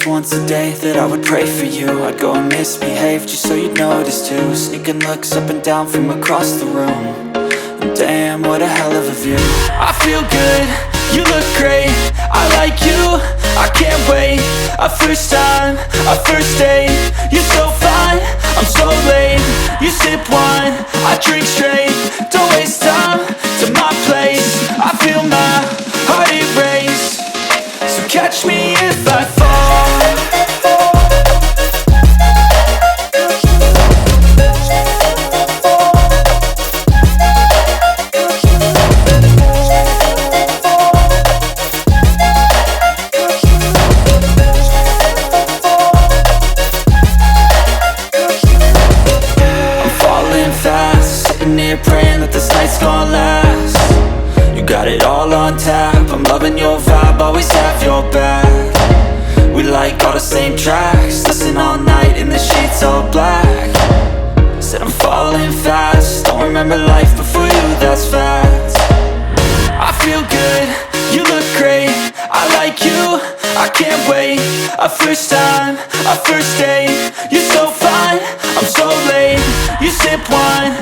least once a day that I would pray for you. I'd go and misbehave just so you'd notice too. Sneaking looks up and down from across the room. And damn, what a hell of a view. I feel good, you look great, I like you, I can't wait. A first time, a first date. You're so fine, I'm so late. You sip wine, I drink straight. Don't waste time to my place. I feel my heart erase. So catch me if I fall. Praying that this night's gonna last. You got it all on tap, I'm loving your vibe, always have your back. We like all the same tracks, listen all night in the sheets all black. Said I'm falling fast, don't remember life before you, that's fact. I feel good, you look great, I like you, I can't wait. A first time, a first date. You're so fine, I'm so late. You sip wine,